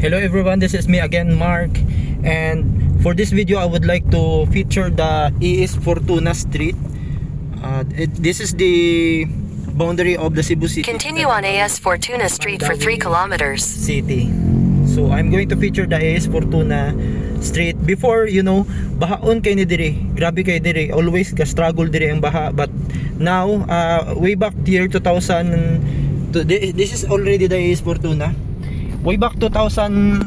Hello everyone, this is me again, Mark, and for this video I would like to feature the AS Fortuna Street. This is the boundary of the Cebu City. Continue on AS Fortuna Street for 3 kilometers. City. So I'm going to feature the AS Fortuna Street. Before, bahaon kay ni diri. Grabe kay diri. Always ka struggle diri ang baha, but now way back year 2000, this is already the AS Fortuna. Way back 2000,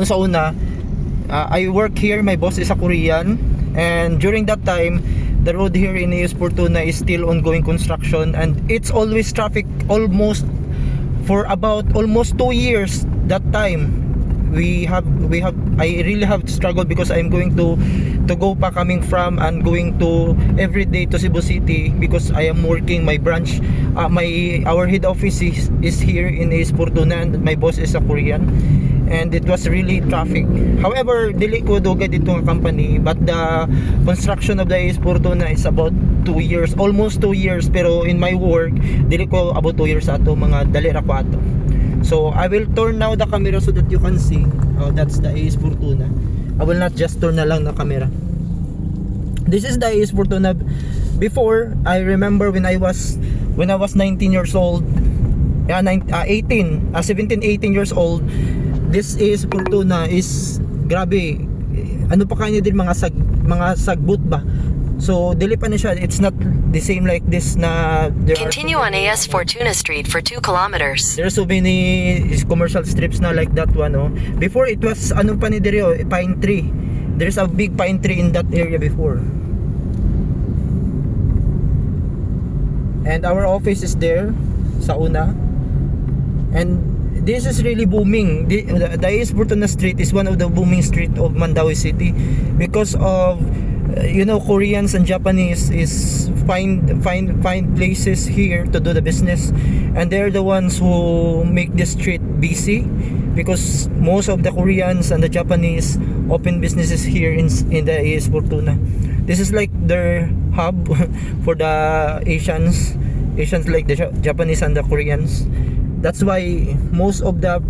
sa una, I work here. My boss is a Korean, and during that time, the road here in AS Fortuna is still ongoing construction, and it's always traffic almost for about almost 2 years. That time, I really have to struggle because I'm going to go pa coming from and going to every day to Cebu City because I am working my branch. Our head office is here in AS Fortuna, and my boss is a Korean, and it was really traffic. However, dili ko dugay dito nga company, but the construction of the AS Fortuna is about 2 years, almost 2 years, pero in my work dili ko about 2 years ato, mga dali ra ko ato. So I will turn now the camera so that you can see. That's the AS Fortuna. I will not just turn na lang na camera. This is the AS Fortuna. Before, I remember when I was 19 years old, 17, 18 years old, this AS Fortuna is grabe. Ano pa kanya din, mga sagbut ba? So dili pa na siya. It's not the same like this na Continue on AS Fortuna Street for 2 kilometers. There's so many commercial strips na like that one. Before it was ano pa ni diri, pine tree. There's a big pine tree in that area before. And our office is there sa una. And this is really booming. The AS Fortuna Street is one of the booming street of Mandaue City because of Koreans and Japanese is find places here to do the business, and they're the ones who make this street busy because most of the Koreans and the Japanese open businesses here in the AS Fortuna. This is like their hub for the Asians like the Japanese and the Koreans. That's why most of the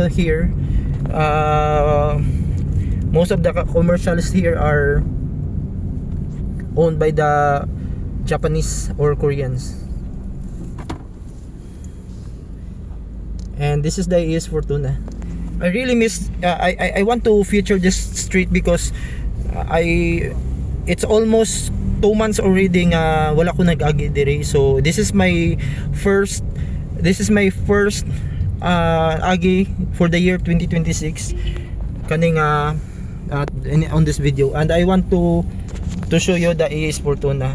here, most of the commercials here are owned by the Japanese or Koreans. And this is the AS Fortuna. I really miss I want to feature this street because it's almost 2 months already nga wala ko nag-agi dire. So this is my first agi for the year 2026 kaning on this video, and I want to show you the AS Fortuna.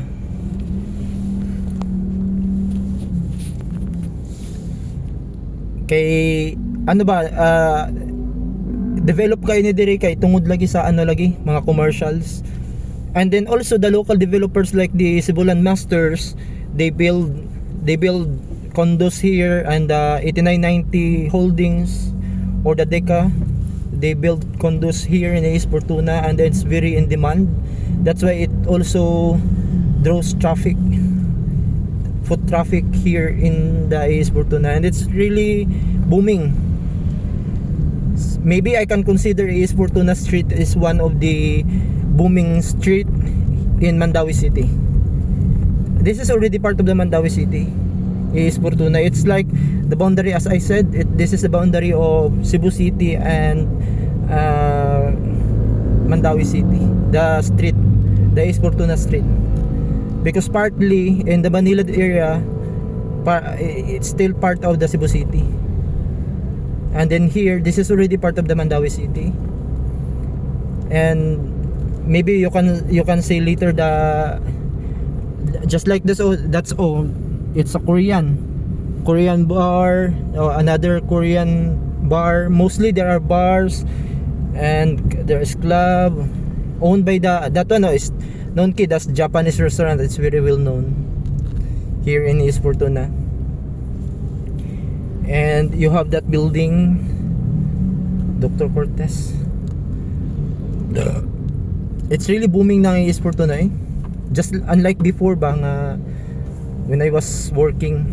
Kay develop kayo ni dire kay tungod lagi sa mga commercials, and then also the local developers like the Cebulan Masters, they build condos here, and 8990 Holdings or the Deca, they build condos here in AS Fortuna, and it's very in demand. That's why it also draws traffic, foot traffic here in the AS Fortuna, and it's really booming. Maybe I can consider AS Fortuna Street is one of the booming street in Mandaue City. This is already part of the Mandaue City, AS Fortuna. It's like the boundary, as I said, this is the boundary of Cebu City and Mandaue City, the street, the AS Fortuna Street, because partly in the Manila area, it's still part of the Cebu City, and then here this is already part of the Mandaue City. And maybe you can say later just like this, that's all. It's a Korean bar, another Korean bar. Mostly there are bars, and there is club owned by that one is known kid as Japanese restaurant. It's very well known here in AS Fortuna. And you have that building, Dr. Cortez. It's really booming ng AS Fortuna, just unlike before ba nga when I was working.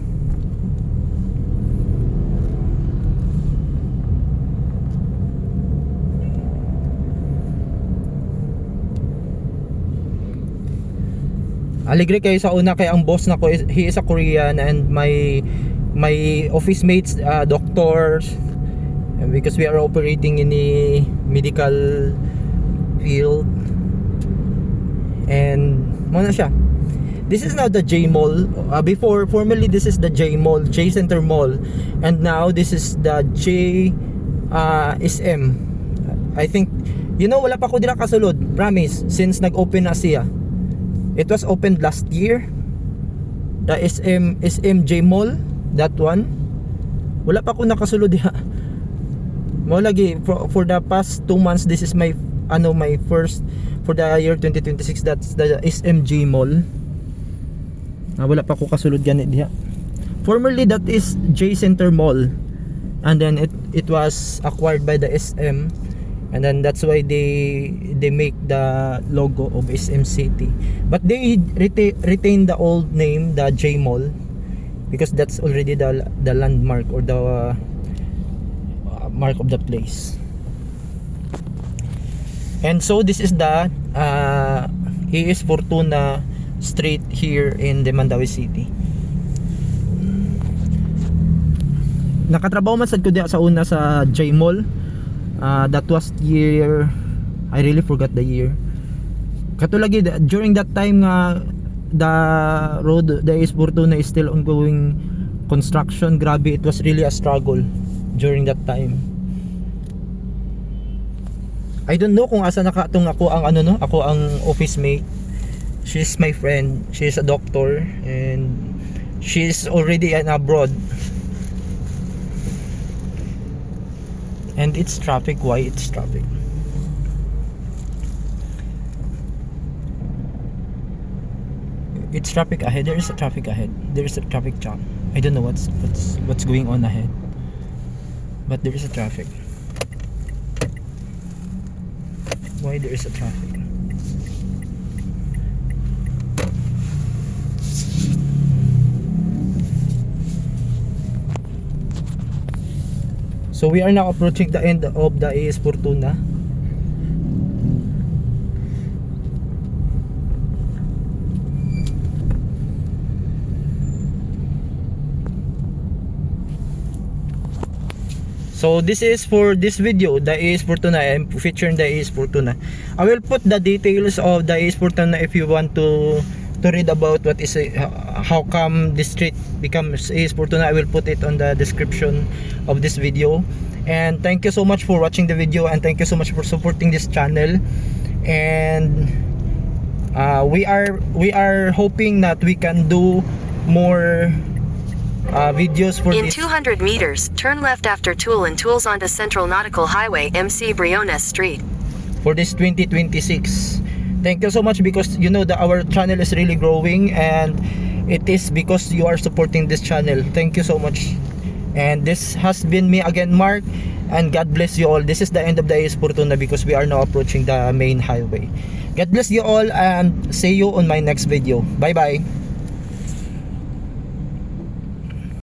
Aligre kayo sa una kay ang boss nako he is a Korean, and my office mates doctors, because we are operating in the medical field. And mo na siya. This is now the J Mall. Before, formerly this is the J Mall, J Center Mall, and now this is the J SM. I think, wala pa ko dira kasulod, promise, since nag-open na siya. It was opened last year. The SM J Mall, that one. Wala pa ko nakasulod diha. Mo lagi for the past 2 months, this is my first for the year 2026. That's the SMG Mall. Wala pa ko kasulod ganit diha. Formerly that is J Center Mall, and then it was acquired by the SM, and then that's why they make the logo of SM City, but they retain the old name, the J Mall, because that's already the landmark or the mark of the place. And so this is the AS Fortuna Street here in the Mandaue City. Nakatrabaho man sad ko diha sa una sa J Mall. That was year, I really forgot the year. Katulagi during that time nga the road, the AS Fortuna is still ongoing construction. Grabe, it was really a struggle during that time. I don't know kung asa nakatong ako ang office mate. She's my friend. She's a doctor and she's already abroad. And it's traffic. Why it's traffic? It's traffic ahead. There is a traffic ahead. There is a traffic jam. I don't know what's going on ahead, but there is a traffic. Why there is a traffic? So we are now approaching the end of the AS Fortuna. So this is for this video, the AS Fortuna. I'm featuring the AS Fortuna. I will put the details of the AS Fortuna if you want to read about what is how come this street becomes AS Fortuna. I will put it on the description of this video. And thank you so much for watching the video, and thank you so much for supporting this channel. And we are hoping that we can do more videos for In this. 200 meters, turn left after Tool and Tools onto Central Nautical Highway MC Briones Street. For this 2026. Thank you so much, because that our channel is really growing, and it is because you are supporting this channel. Thank you so much. And this has been me again, Mark, and God bless you all. This is the end of the AS Fortuna, because we are now approaching the main highway. God bless you all, and see you on my next video. Bye bye.